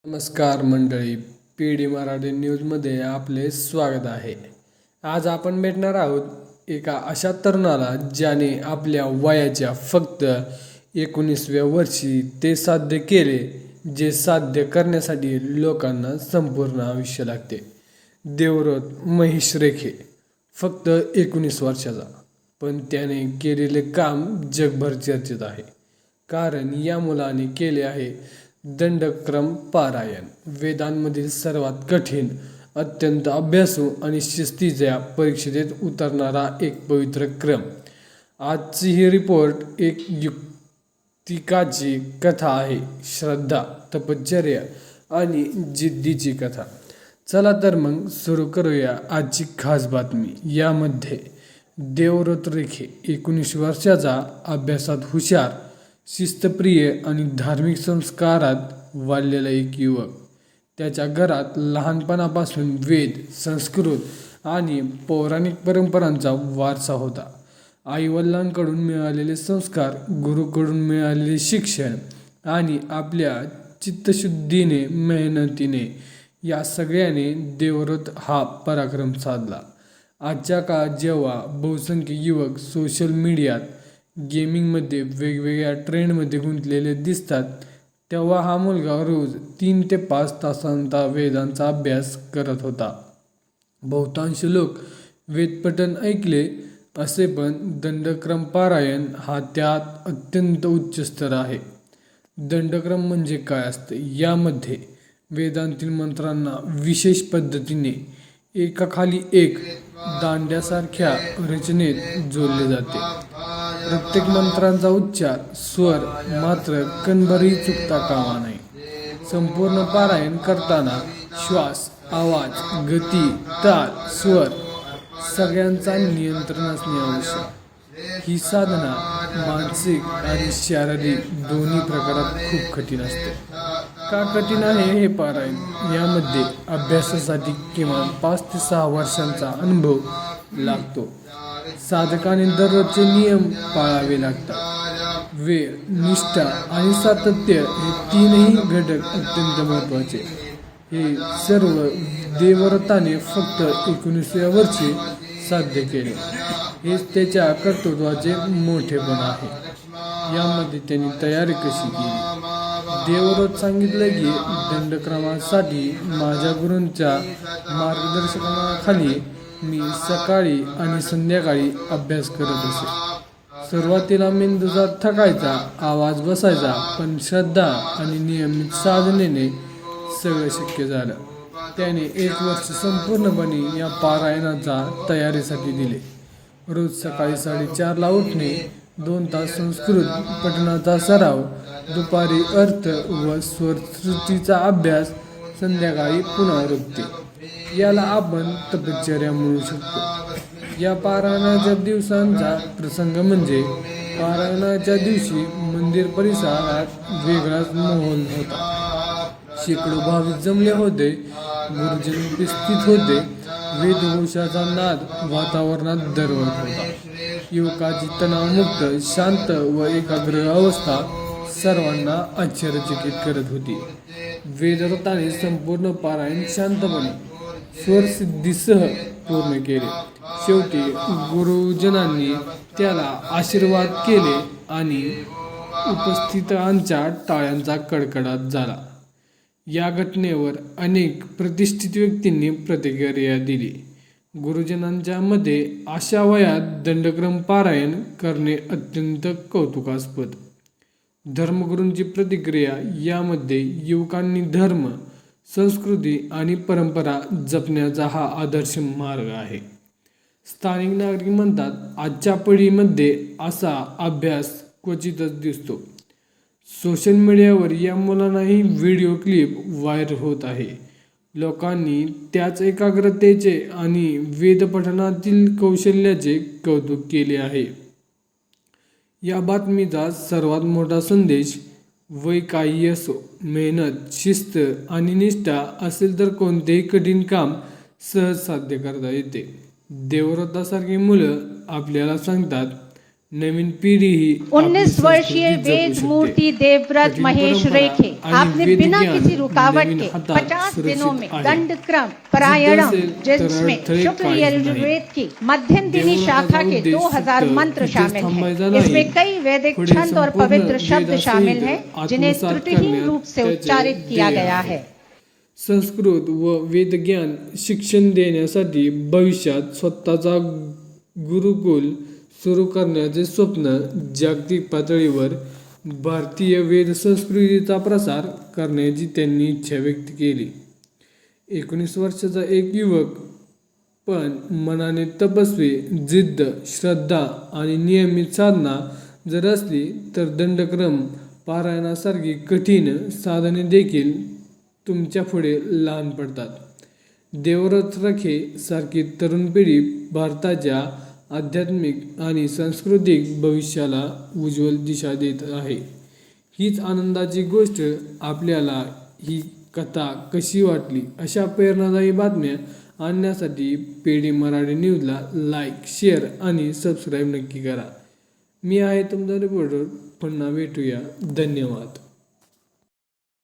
नमस्कार मंडळी, P D Marathi न्यूजमध्ये आपले स्वागत आहे. आज आपण भेटणार आहोत एका अशा तरुणाला ज्याने आपल्या वयाच्या फक्त 19व्या वर्षी ते साध्य केले जे साध्य करण्यासाठी लोकांना संपूर्ण आयुष्य लागते. देवव्रत महेश रेखे फक्त 19 वर्षाचा, पण त्याने केलेले काम जगभर चर्चेत आहे. कारण या मुलाने केले आहे दंडक्रम पारायण, वेदांमधील सर्वात कठीण, अत्यंत अभ्यासू आणि शिस्तीच्या परीक्षेत उतरणारा एक पवित्र क्रम. आजची ही रिपोर्ट एक युक्तिकाची कथा आहे, श्रद्धा, तपश्चर्या आणि जिद्दीची कथा. चला तर मग सुरू करूया आजची खास बातमी. यामध्ये देवव्रत रेखे 19 वर्षाचा, अभ्यासात हुशार, शिस्तप्रिय आणि धार्मिक संस्कारात वाढलेला एक युवक. त्याच्या घरात लहानपणापासून वेद, संस्कृत आणि पौराणिक परंपरांचा वारसा होता. आईवडिलांकडून मिळालेले संस्कार, गुरूकडून मिळालेले शिक्षण आणि आपल्या चित्तशुद्धीने, मेहनतीने या सगळ्याने देवव्रत हा पराक्रम साधला. आजच्या काळात जेव्हा बहुसंख्य युवक सोशल मीडियात, गेमिंगमध्ये, वेगवेगळ्या ट्रेंडमध्ये गुंतलेले दिसतात, तेव्हा हा मुलगा रोज 3 ते 5 तासांचा वेदांचा अभ्यास करत होता. बहुतांश लोक वेदपठण ऐकले असे, पण दंडक्रम पारायण हा त्यात अत्यंत उच्च स्तर आहे. दंडक्रम म्हणजे काय असते? यामध्ये वेदांतील मंत्रांना विशेष पद्धतीने एकाखाली एक दांड्यासारख्या रचनेत जोडले जाते. प्रत्येक मंत्रांचा उच्चार, स्वर मात्र कणभरही चुकता कामा नये. संपूर्ण पारायण करताना श्वास, आवाज, गती, ताल, स्वर सगळ्यांचा नियंत्रण असणे आवश्यक. ही साधना मानसिक आणि शारीरिक दोन्ही प्रकारात खूप कठीण असते. का कठीण आहे हे पारायण? यामध्ये अभ्यासासाठी किमान 5 ते 6 वर्षांचा अनुभव लागतो. साधकाने दररोजचे नियम पाळावे लागतात. वेळ, निष्ठा आणि सातत्य हे 3ही घटक अत्यंत महत्त्वाचे. हे सर्व देवव्रताने फक्त 19व्या वर्षी साध्य केले. हेच त्याच्या कर्तृत्वाचे मोठेपण आहे. यामध्ये त्यांनी तयारी कशी केली? देवव्रत सांगितले की दंडक्रमासाठी माझ्या गुरूंच्या मार्गदर्शनाखाली मी सकाळी आणि संध्याकाळी अभ्यास करत असे. सुरुवातीला मेंदूचा थकायचा, आवाज बसायचा, पण श्रद्धा आणि नियमित साधनेने सगळं शक्य झालं. त्याने 1 वर्ष संपूर्णपणे या पारायणाच्या तयारीसाठी दिले. रोज सकाळी 4:30ला उठणे, 2 तास संस्कृत पठणाचा सराव, दुपारी अर्थ व स्वरसृष्टीचा अभ्यास, संध्याकाळी पुनरावृत्ती. याला आपण तपश्चर्या म्हणू शकतो. या पारायणाच्या दिवसांचा प्रसंग म्हणजे पारायणाच्या दिवशी मंदिर परिसरात वेगळाच माहोल होता. शेकडो भाविक जमले होते, गुरुजन उपस्थित होते, वेदघोषाचा नाद वातावरणात दरवळत होता. युवकाची तणावमुक्त, शांत व एकाग्र अवस्था सर्वांना आश्चर्यचकित करत होती. देवव्रताने संपूर्ण पारायण शांतपणे, स्वरसिद्धीसह पूर्ण केले. शेवटी गुरुजनांनी त्याला आशीर्वाद केले आणि उपस्थितांच्या टाळ्यांचा कडकडाट झाला. या घटनेवर अनेक प्रतिष्ठित व्यक्तींनी प्रतिक्रिया दिली. गुरुजनांच्या मते अशा वयात दंडक्रम पारायण करणे अत्यंत कौतुकास्पद. धर्मगुरूंची प्रतिक्रिया. यामध्ये युवकांनी धर्म, संस्कृती आणि परंपरा जपण्याचा हा आदर्श मार्ग आहे. स्थानिक नागरिक म्हणतात, आजच्या पिढीमध्ये असा अभ्यास क्वचितच दिसतो. सोशल मीडियावर या मुलांनाही व्हिडिओ क्लिप व्हायरल होत आहे. लोकांनी त्याच एकाग्रतेचे आणि वेदपठणातील कौशल्याचे कौतुक केले आहे. या बातमीचा सर्वात मोठा संदेश, वय काही असो, मेहनत, शिस्त आणि निष्ठा असेल तर कोणतेही कठीण काम सहज साध्य करता येते. देवव्रतासारखी मुलं आपल्याला सांगतात, नवीन पिढी ही 19 वर्षीय वेद मूर्ति देवव्रत महेश रेखे, आपने बिना किसी रुकावट के 50 दिनों में दंडक्रम परायणम, जिसमें शुक्ल यजुर्वेद की मध्यम दिनी शाखा के 2000 मंत्र शामिल हैं। इसमें कई वैदिक छंद और पवित्र शब्द शामिल हैं जिन्हें त्रुटिहीन रूप से उच्चारित किया गया है। संस्कृत व वेदज्ञान शिक्षण देण्यासाठी भविष्यात स्वतःचा गुरुकुल सुरू करण्याचे स्वप्न, जागतिक पातळीवर भारतीय वेद संस्कृतीचा प्रसार करण्याची त्यांनी इच्छा व्यक्त केली. 19 वर्षाचा एक युवक, पण मनाने तपस्वी, जिद्द, श्रद्धा आणि नियमित साधना जर असली तर दंडक्रम पारायणासारखी कठीण साधने देखील तुमच्या पुढे लहान पडतात. देवव्रत रेखे सारखी तरुण पिढी भारताच्या आध्यात्मिक आणि सांस्कृतिक भविष्याला उज्ज्वल दिशा देत आहे. हीच आनंदाची गोष्ट. आपल्याला ही कथा कशी वाटली? अशा प्रेरणादायी बातम्या आणण्यासाठी पेडी मराठी न्यूजला लाईक, शेअर आणि सबस्क्राईब नक्की करा. मी आहे तुमचा रिपोर्टर. पुन्हा भेटूया. धन्यवाद.